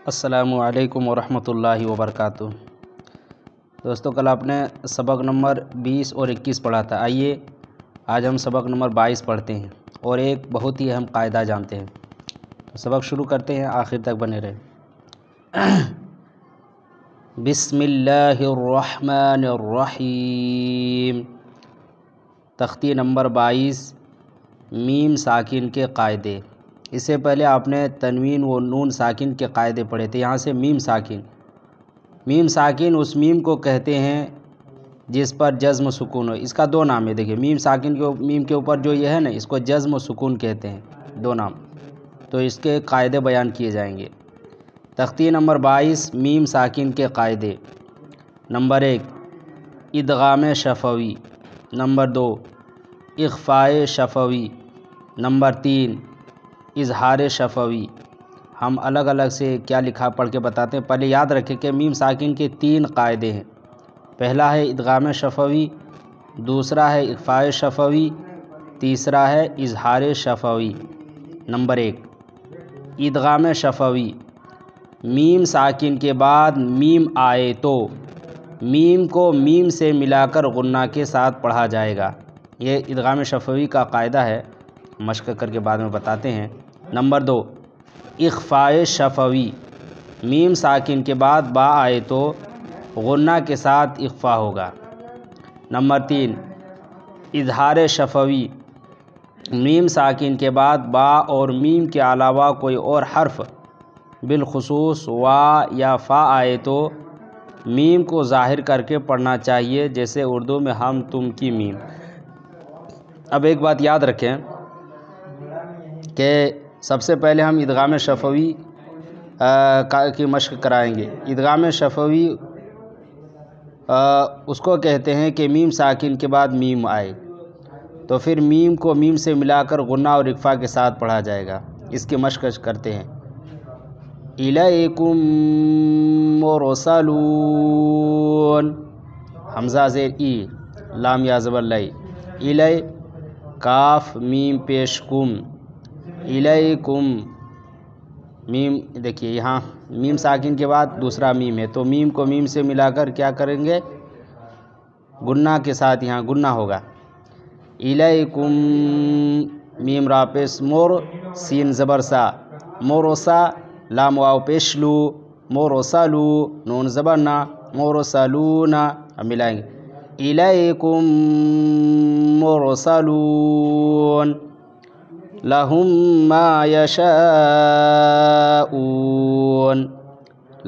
السلام علیکم ورحمۃ اللہ وبرکاتہ۔ دوستو، کل آپ نے سبق نمبر 20 اور 21 پڑھا تھا۔ آئیے آج ہم سبق نمبر 22 پڑھتے ہیں اور ایک بہت ہی اہم قاعدہ جانتے ہیں۔ تو سبق شروع کرتے ہیں، آخر تک بنے رہیں۔ بسم اللہ الرحمن الرحیم۔ تختی نمبر 22، میم ساکن کے قاعدے۔ اس سے پہلے آپ نے تنوین و نون ساکن کے قاعدے پڑھے تھے۔ یہاں سے میم ساکن۔ میم ساکن اس میم کو کہتے ہیں جس پر جزم و سکون ہو۔ اس کا دو نام ہے، دیکھیں میم ساکن میم کے اوپر جو یہ ہے نا، اس کو جزم و سکون کہتے ہیں، دو نام۔ تو اس کے قاعدے بیان کیے جائیں گے۔ تختی نمبر 22، میم ساکن کے قاعدے۔ نمبر 1، ادغام شفوی۔ نمبر 2، اخفاء شفوی۔ نمبر 3، اظہار شفوی۔ ہم الگ الگ سے کیا لکھا پڑھ کے بتاتے ہیں۔ پہلے یاد رکھیں کہ میم ساکن کے 3 قاعدے ہیں۔ پہلا ہے ادغام شفوی، دوسرا ہے اخفاء شفوی، تیسرا ہے اظہار شفوی۔ نمبر 1، ادغام شفوی۔ میم ساکن کے بعد میم آئے تو میم کو میم سے ملا کر غنہ کے ساتھ پڑھا جائے گا۔ یہ ادغام شفوی کا قاعدہ ہے، مشق کر کے بعد میں بتاتے ہیں۔ نمبر 2، اخفاء شفوی۔ میم ساکن کے بعد با آئے تو غنہ کے ساتھ اخفاء ہوگا۔ نمبر 3، اظہار شفوی۔ میم ساکن کے بعد با اور میم کے علاوہ کوئی اور حرف بالخصوص وا یا فا آئے تو میم کو ظاہر کر کے پڑھنا چاہیے، جیسے اردو میں ہم تم کی میم۔ اب ایک بات یاد رکھیں کہ سب سے پہلے ہم ادغام شفوی کی مشق کرائیں گے۔ ادغام شفوی اس کو کہتے ہیں کہ میم ساکن کے بعد میم آئے تو پھر میم کو میم سے ملا کر غنہ اور اخفاء کے ساتھ پڑھا جائے گا۔ اس کی مشق کرتے ہیں۔ الیکم مرسلون، حمزہ زیر ای، لام یا زبر لئی، الی، کاف میم پیش کم، الیکم، میم دیکھیے یہاں میم ساکن کے بعد دوسرا میم ہے تو میم کو میم سے ملا کر کیا کریں گے؟ غنہ کے ساتھ یہاں غنہ ہوگا۔ الیکم، میم را پیش مور، سین زبر سا، مورسا، لام واو پیش لو، مورسلو، نون زبر نا، مورسلونا۔ اب ملائیں گے، الیکم مرسلون لہم ما یشاءون،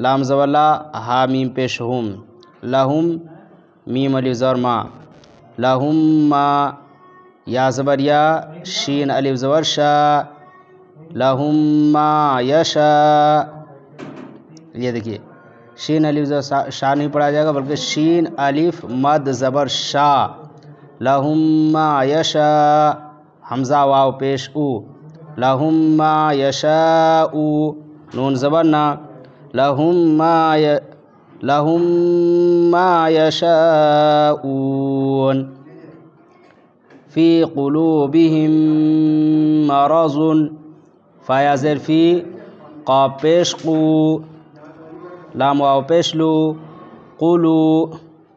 لام زبر لا، ہا میم پیش ہم، لہم، میم الف زبر ما، لہم ما، یا زبر یا، شین الف زبر شا، لہم ما یشاء۔ یہ دیکھیے شین الف زبر شا نہیں پڑھا جائے گا بلکہ شین الف مد زبر شا، لہم ما یشاء، حمزہ واو پیش او، لہم ما یشاء، نون زبر نا، لہم ما یشاءون، فی قلوبہم مرض، فا یا زیر فی، قاف پیش قو، لام واو پیش لو، قلو،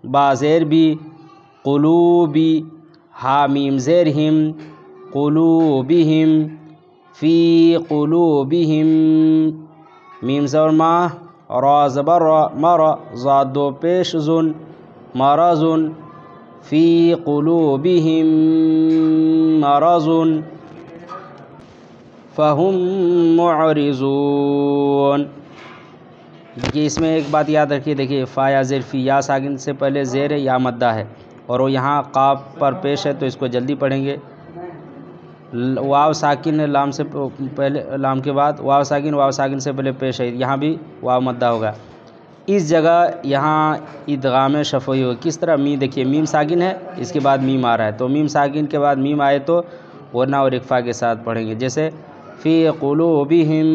با زیر بی، قلوبی، ہا میم زیر ہم، قلوبہم، فی قلوبہم، میم زبر ما، را زبر را، مر، زاد دو پیش زن، مرض، فی قلوبہم مرض فہم معرضون۔ دیکھیے اس میں ایک بات یاد رکھیے، دیکھیے فا یا زیر فی، یا ساکن سے پہلے زیر ہے یا مدہ ہے اور وہ یہاں قاف پر پیش ہے تو اس کو جلدی پڑھیں گے۔ واو ساکن ہے لام سے پہلے، لام کے بعد واو ساکن، واو ساکن سے پہلے پیش ہے، یہاں بھی واو مدہ ہوگا۔ اس جگہ یہاں ادغام شفوی ہو، کس طرح؟ میم دیکھیے میم ساکن ہے، اس کے بعد میم آ رہا ہے تو میم ساکن کے بعد میم آئے تو غنہ اور اخفاء کے ساتھ پڑھیں گے، جیسے فی قلوبہم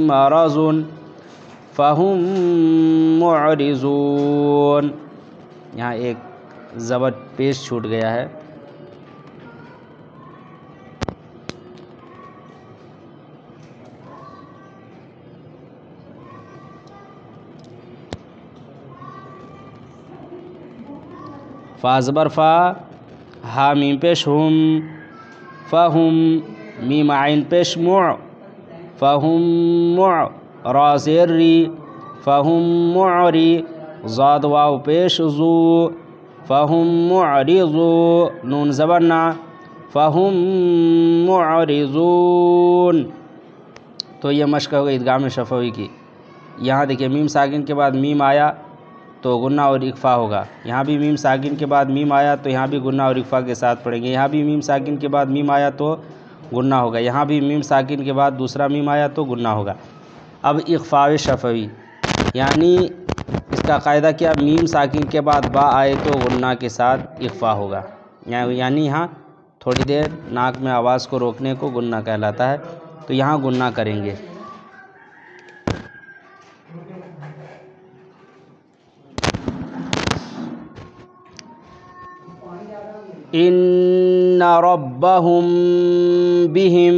مرض فہم معرضون۔ یہاں ایک زبر پیش چھوٹ گیا ہے۔ فا زبر فا، ہا میم پیش ہم، فہم، میم عین پیش مع، فہم مع، را زیر ری، فہم معری، زاد واو پیش زو، فہم معرضو، نون زبر نا، فہم معرضون۔ تو یہ مشق ہوگا ادغام شفوی کی۔ یہاں دیکھیے میم ساکن کے بعد میم آیا تو غنہ اور اخفا ہوگا، یہاں بھی میم ساکن کے بعد میم آیا تو یہاں بھی غنہ اور اخفا کے ساتھ پڑھیں گے، یہاں بھی میم ساکن کے بعد میم آیا تو غنہ ہوگا، یہاں بھی میم ساکن کے بعد دوسرا میم آیا تو غنہ ہوگا۔ اب اخفا شفوی، یعنی اس کا قاعدہ کیا، میم ساکن کے بعد با آئے تو غنہ کے ساتھ اخفا ہوگا، یعنی یہاں تھوڑی دیر ناک میں آواز کو روکنے کو غنہ کہلاتا ہے، تو یہاں غنہ کریں گے۔ ان ربهم بهم،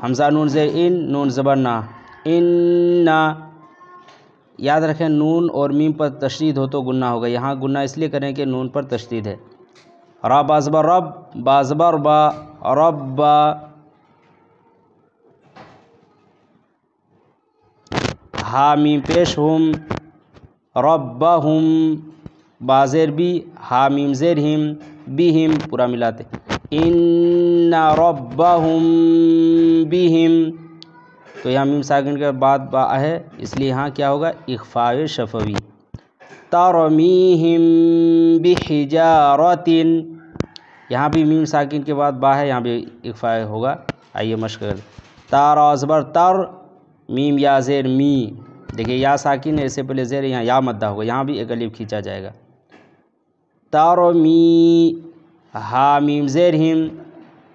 حمزہ نون زیر ان، نون زبر نا، ان، یاد رکھیں نون اور میم پر تشدید ہو تو غنہ ہوگا، یہاں غنہ اس لیے کریں کہ نون پر تشدید ہے۔ را با زبر رب، با زبر با، رب، ہا میم پیش ہم، ربہم، با زیر بی، ہا میم زیر ہم، بہم، پورا ملاتے، ان ربہم بہم، تو یہاں میم ساکن کے بعد با ہے اس لیے یہاں کیا ہوگا، اخفاء شفوی۔ ترمیہم بحجارۃ، یہاں بھی میم ساکن کے بعد با ہے، یہاں بھی اخفاء ہوگا۔ آئیے مشق کریں، تا را زبر تر، میم یا زیر می، دیکھیے یا ساکن ہے، اس سے پہلے زیر، یہاں یا مدہ ہوگا، یہاں بھی ایک الف کھینچا جائے گا۔ ترمی، ہا میم زیر ہم،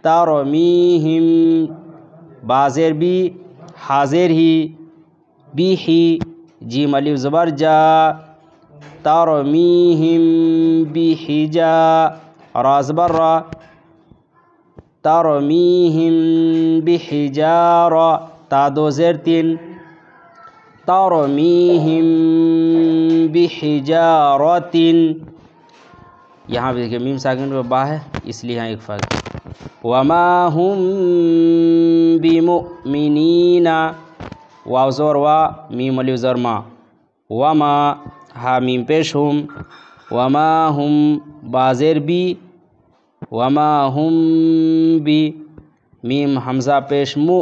ترمیہم، با زیر بی، ہا زیر ہی، بی ہی، جیم الف زبر جا، ترمیہم بحجا، را زبر را، ترمیہم بحجارہ، تا دو زیر تین، ترمیہم بحجارۃ، یہاں بھی دیکھیں میم ساکن پر با ہے اس لیے یہاں اخفاء۔ وما ہم بمؤمنین، واو زور وا، میم الف زر ما، وما، ہا میم پیش ہم، وما ہم، با زیر بی، وما ہم بی، میم حمزہ پیش مو،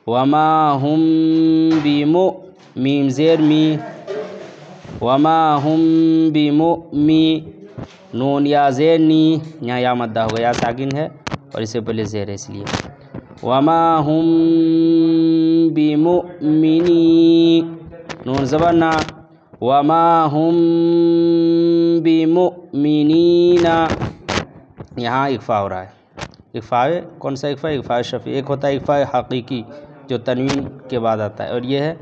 وما ہم بمؤ، میم زیر می، وما ہم بمؤمی، نون یا زیر نی، یہاں یا مدہ ہوگا، یا ساکن ہے اور اس سے پہلے زیر ہے اس لیے۔ وما ہم بمؤمنی، نون زبر نا، وما ہم بمؤمنین، یہاں اخفاء ہو رہا ہے۔ اخفاء کون سا اخفاء؟ اخفاء شفوی، ایک ہوتا ہے اخفاء حقیقی جو تنوین کے بعد آتا ہے، اور یہ ہے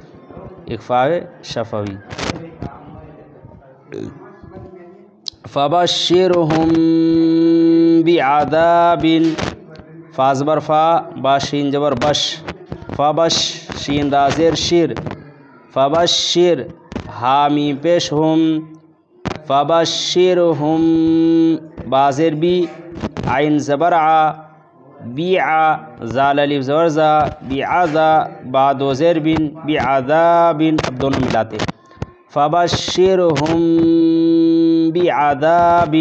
اخفاء شفوی۔ فبشرہم بعذاب، فا زبر فا، با شین جبر بش، فبش، شین را زیر شیر، فبشر، ہا میم پیش ہم، فبشرہم، با زیر بی، عین زبر ع، بیع، زال الف زبر زا، بعذا، با دو زیر بن، بعذاب، اب دونوں ملاتے، فبشرہم بعذاب،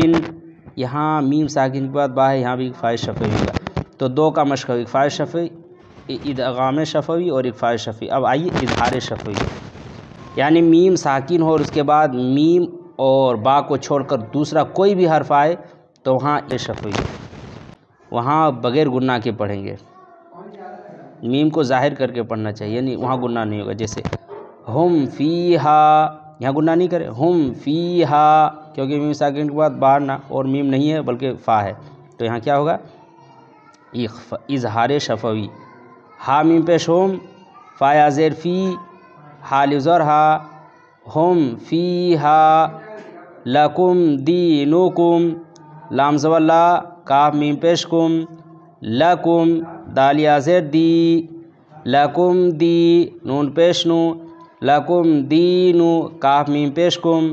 یہاں میم ساکن کے بعد با ہے، یہاں بھی اخفاء شفوی ہوگا، تو دو کا مشق ہے، اخفاء شفوی، ادغام شفوی اور اخفاء شفوی۔ اب آئیے اظہار شفوی، یعنی میم ساکن ہو اور اس کے بعد میم اور با کو چھوڑ کر دوسرا کوئی بھی حرف آئے تو وہاں یہ شفوی، وہاں بغیر غنہ کے پڑھیں گے، میم کو ظاہر کر کے پڑھنا چاہیے، یعنی وہاں غنہ نہیں ہوگا، جیسے ہم فیہا، یہاں غنہ نہیں کرے، ہم فیہا، کیونکہ میم ساکن کے بعد با نہ اور میم نہیں ہے بلکہ فا ہے، تو یہاں کیا ہوگا، اظہار شفوی۔ ہا میم پیش ہم، فا یا زیر فی، ہا الف زر ہا، ہم فیہا، لکم دینکم، لام زبر لا، کاف میم پیش کم، لکم، دال یا زیر دی، لکم دی، نون پیش نو، لکم دینو، کاف میم پیش کم،